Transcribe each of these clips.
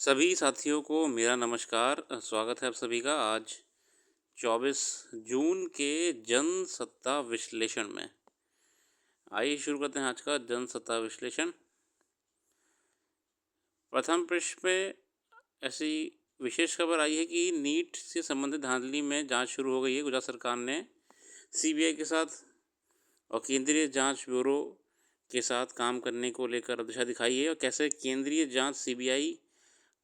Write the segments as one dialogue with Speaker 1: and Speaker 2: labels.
Speaker 1: सभी साथियों को मेरा नमस्कार। स्वागत है आप सभी का आज 24 जून के जनसत्ता विश्लेषण में। आइए शुरू करते हैं आज का जनसत्ता विश्लेषण। प्रथम पृष्ठ पे ऐसी विशेष खबर आई है कि नीट से संबंधित धांधली में जांच शुरू हो गई है। गुजरात सरकार ने सीबीआई के साथ और केंद्रीय जांच ब्यूरो के साथ काम करने को लेकर दिशा दिखाई है और कैसे केंद्रीय जांच सीबीआई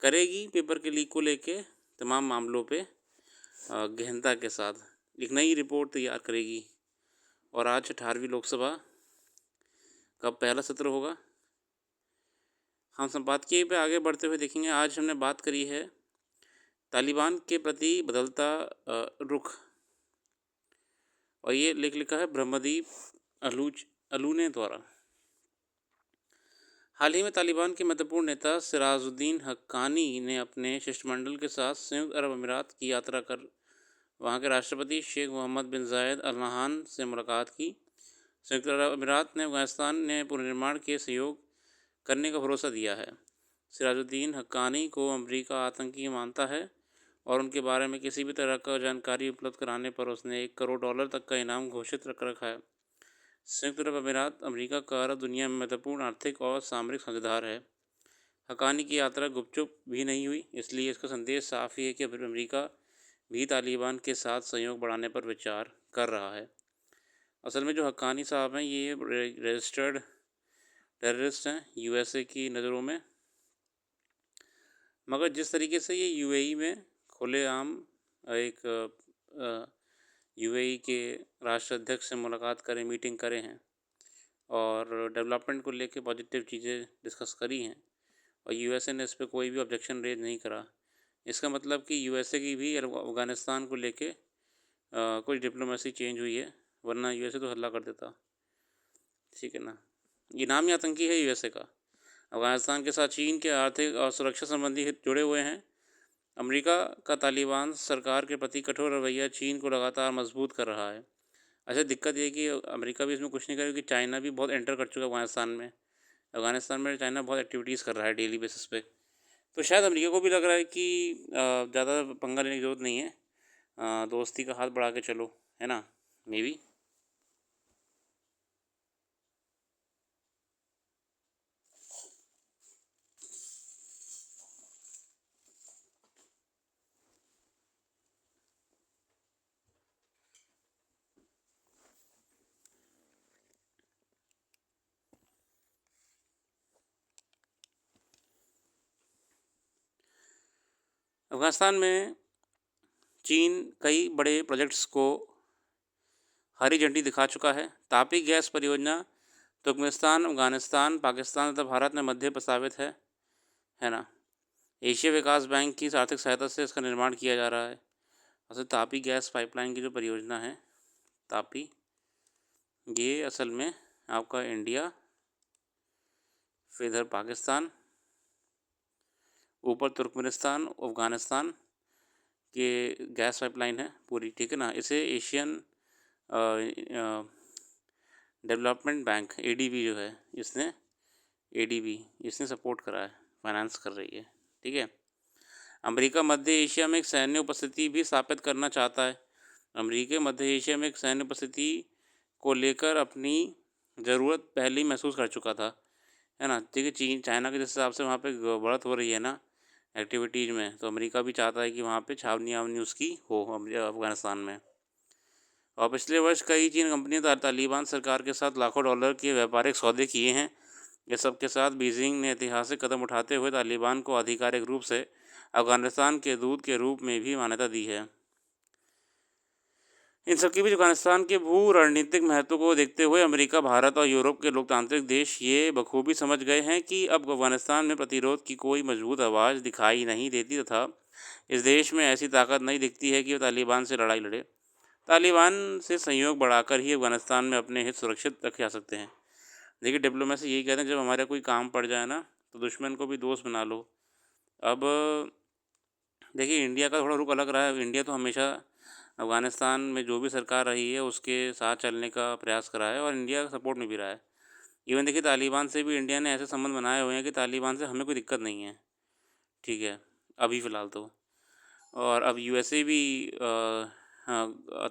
Speaker 1: करेगी पेपर के लीक को लेके तमाम मामलों पे गहनता के साथ एक नई रिपोर्ट तैयार करेगी। और आज 18वीं लोकसभा का पहला सत्र होगा। हम संपादकीय पे आगे बढ़ते हुए देखेंगे। आज हमने बात करी है तालिबान के प्रति बदलता रुख, और ये लेख लिखा है ब्रह्मदीप अलूने द्वारा। हाल ही में तालिबान के महत्वपूर्ण नेता सिराजुद्दीन हक्कानी ने अपने शिष्टमंडल के साथ संयुक्त अरब अमीरात की यात्रा कर वहाँ के राष्ट्रपति शेख मोहम्मद बिन जायद अल नहान से मुलाकात की। संयुक्त अरब अमीरात ने अफगानिस्तान ने पुनर्निर्माण के सहयोग करने का भरोसा दिया है। सिराजुद्दीन हक्कानी को अमेरिका आतंकी मानता है और उनके बारे में किसी भी तरह का जानकारी उपलब्ध कराने पर उसने $1 करोड़ तक का इनाम घोषित रख रखा है। संयुक्त अरब अमीरात अमेरिका का अरब दुनिया में महत्वपूर्ण आर्थिक और सामरिक साझेदार है। हक्कानी की यात्रा गुपचुप भी नहीं हुई, इसलिए इसका संदेश साफ ही है कि अमेरिका भी तालिबान के साथ सहयोग बढ़ाने पर विचार कर रहा है। असल में जो हक्कानी साहब हैं ये रजिस्टर्ड टेररिस्ट हैं यूएसए की नज़रों में, मगर जिस तरीके से ये यूएई में खुलेआम एक यूएई के राष्ट्राध्यक्ष से मुलाकात करें, मीटिंग करे हैं और डेवलपमेंट को लेके पॉजिटिव चीज़ें डिस्कस करी हैं और यूएसए ने इस पर कोई भी ऑब्जेक्शन रेज नहीं करा, इसका मतलब कि यूएसए की भी अफ़गानिस्तान को लेके कुछ डिप्लोमेसी चेंज हुई है, वरना यूएसए तो हल्ला कर देता। ठीक है ना। ये नाम ही आतंकी है यूएसए का। अफ़गानिस्तान के साथ चीन के आर्थिक और सुरक्षा संबंधी हित जुड़े हुए हैं। अमेरिका का तालिबान सरकार के प्रति कठोर रवैया चीन को लगातार मजबूत कर रहा है। अच्छा, दिक्कत ये है कि अमेरिका भी इसमें कुछ नहीं करे, क्योंकि चाइना भी बहुत एंटर कर चुका है अफ़गानिस्तान में चाइना बहुत एक्टिविटीज़ कर रहा है डेली बेसिस पे। तो शायद अमेरिका को भी लग रहा है कि ज़्यादा पंगा लेने की ज़रूरत नहीं है, दोस्ती का हाथ बढ़ा के चलो, है ना, मे बी। अफ़गानिस्तान में चीन कई बड़े प्रोजेक्ट्स को हरी झंडी दिखा चुका है। तापी गैस परियोजना तुर्कमेनिस्तान, अफ़गानिस्तान, पाकिस्तान तथा भारत में मध्य प्रस्तावित है ना। एशिया विकास बैंक की आर्थिक सहायता से इसका निर्माण किया जा रहा है। असल तापी गैस पाइपलाइन की जो परियोजना है तापी, ये असल में आपका इंडिया, फिर इधर पाकिस्तान, ऊपर तुर्कमेनिस्तान, अफ़गानिस्तान के गैस पाइपलाइन है पूरी। ठीक है ना। इसे एशियन डेवलपमेंट बैंक एडीबी जो है इसने सपोर्ट करा है, फाइनेंस कर रही है। ठीक है। अमेरिका मध्य एशिया में एक सैन्य उपस्थिति भी स्थापित करना चाहता है। अमेरिका मध्य एशिया में एक सैन्य उपस्थिति को लेकर अपनी ज़रूरत पहले ही महसूस कर चुका था, है ना। ठीक है। चीन चाइना के जिस हिसाब से वहाँ पे बढ़त हो रही है ना एक्टिविटीज़ में, तो अमेरिका भी चाहता है कि वहाँ पे छावनी आवनी उसकी हो अफ़गानिस्तान में। और पिछले वर्ष कई चीन कंपनियां तालिबान सरकार के साथ लाखों डॉलर के व्यापारिक सौदे किए हैं। इस सब के साथ बीजिंग ने ऐतिहासिक कदम उठाते हुए तालिबान को आधिकारिक रूप से अफ़गानिस्तान के दूत के रूप में भी मान्यता दी है। इन सबके बीच अफ़गानिस्तान के भू रणनीतिक महत्व को देखते हुए अमेरिका, भारत और यूरोप के लोकतांत्रिक देश ये बखूबी समझ गए हैं कि अब अफ़गानिस्तान में प्रतिरोध की कोई मजबूत आवाज़ दिखाई नहीं देती तथा इस देश में ऐसी ताकत नहीं दिखती है कि वो तालिबान से लड़ाई लड़े। तालिबान से सहयोग बढ़ाकर ही अफ़गानिस्तान में अपने हित सुरक्षित रखे जा सकते हैं। देखिए, डिप्लोमेसी यही कहते हैं, जब हमारा कोई काम पड़ जाए ना तो दुश्मन को भी दोस्त बना लो। अब देखिए, इंडिया का थोड़ा रुख अलग रहा है। इंडिया तो हमेशा अफ़गानिस्तान में जो भी सरकार रही है उसके साथ चलने का प्रयास करा है और इंडिया का सपोर्ट में भी रहा है। इवन देखिए, तालिबान से भी इंडिया ने ऐसे संबंध बनाए हुए हैं कि तालिबान से हमें कोई दिक्कत नहीं है। ठीक है, अभी फ़िलहाल तो। और अब यूएसए भी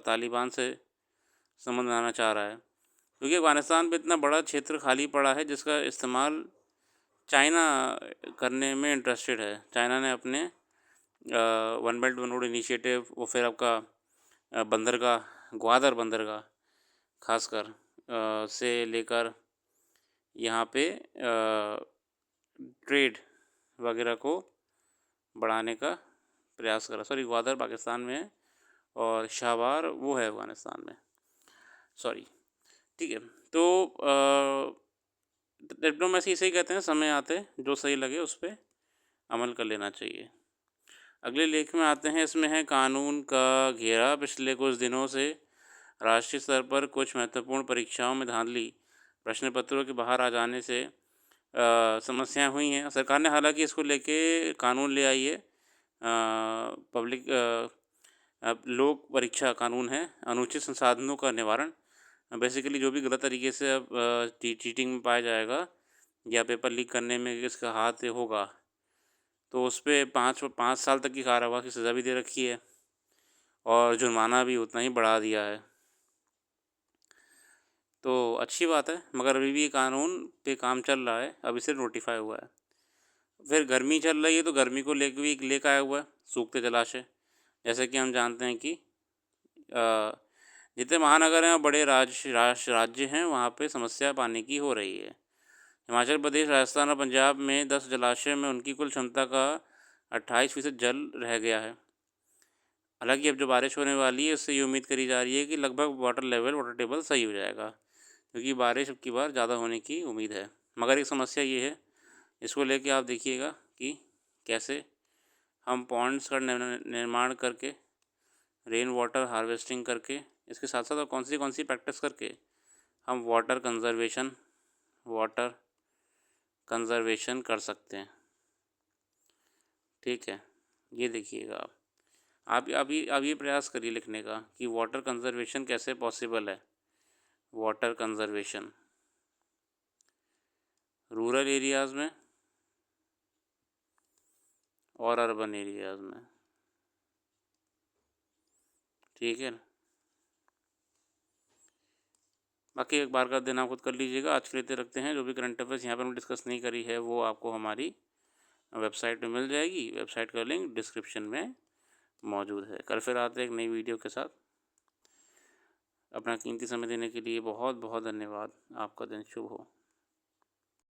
Speaker 1: तालिबान से संबंध बनाना चाह रहा है, क्योंकि अफ़गानिस्तान पे इतना बड़ा क्षेत्र खाली पड़ा है जिसका इस्तेमाल चाइना करने में इंटरेस्टेड है। चाइना ने अपने one belt one road initiative और फिर आपका बंदरगाह, ग्वादर बंदरगाह खासकर से लेकर यहाँ पे ट्रेड वगैरह को बढ़ाने का प्रयास करा। सॉरी, ग्वादर पाकिस्तान में है और शाहबार वो है अफ़गानिस्तान में। सॉरी, ठीक है। तो डिप्लोमेसी इसे ही कहते हैं, समय आते जो सही लगे उस पे अमल कर लेना चाहिए। अगले लेख में आते हैं, इसमें है कानून का घेरा। पिछले कुछ दिनों से राष्ट्रीय स्तर पर कुछ महत्वपूर्ण परीक्षाओं में धांधली, प्रश्न पत्रों के बाहर आ जाने से समस्याएं हुई हैं। सरकार ने हालांकि इसको लेके कानून ले आई है, पब्लिक लोक परीक्षा कानून है, अनुचित संसाधनों का निवारण। बेसिकली जो भी गलत तरीके से अब चीटिंग में पाया जाएगा या पेपर लीक करने में किसका हाथ होगा तो उस पर 5 साल तक की कारावास की सज़ा भी दे रखी है और जुर्माना भी उतना ही बढ़ा दिया है। तो अच्छी बात है, मगर अभी भी कानून पे काम चल रहा है, अभी से नोटिफाई हुआ है। फिर गर्मी चल रही है तो गर्मी को लेकर भी लेकर आया हुआ है सूखते जलाशय। जैसे कि हम जानते हैं कि जितने महानगर हैं और बड़े राज्य हैं वहाँ पे समस्या पानी की हो रही है। हिमाचल प्रदेश, राजस्थान और पंजाब में 10 जलाशय में उनकी कुल क्षमता का 28% जल रह गया है। हालांकि अब जो बारिश होने वाली है उससे ये उम्मीद करी जा रही है कि लगभग वाटर टेबल सही हो जाएगा, क्योंकि बारिश अब की बार ज़्यादा होने की उम्मीद है। मगर एक समस्या ये है, इसको लेके आप देखिएगा कि कैसे हम पॉन्ड्स का निर्माण करके, रेन वाटर हार्वेस्टिंग करके, इसके साथ साथ और कौन सी प्रैक्टिस करके हम वाटर कंजर्वेशन कर सकते हैं। ठीक है, ये देखिएगा आप अब ये प्रयास करिए लिखने का कि वाटर कंजर्वेशन कैसे पॉसिबल है। वाटर कंजर्वेशन रूरल एरियाज़ में और अर्बन एरियाज़ में। ठीक है, बाकी एक बार का दिन आप खुद कर लीजिएगा। आज के लिए रखते हैं। जो भी करंट अफेयर्स यहाँ पर हमने डिस्कस नहीं करी है वो आपको हमारी वेबसाइट में मिल जाएगी। वेबसाइट का लिंक डिस्क्रिप्शन में मौजूद है। कल फिर आते हैं एक नई वीडियो के साथ। अपना कीमती समय देने के लिए बहुत बहुत धन्यवाद। आपका दिन शुभ हो।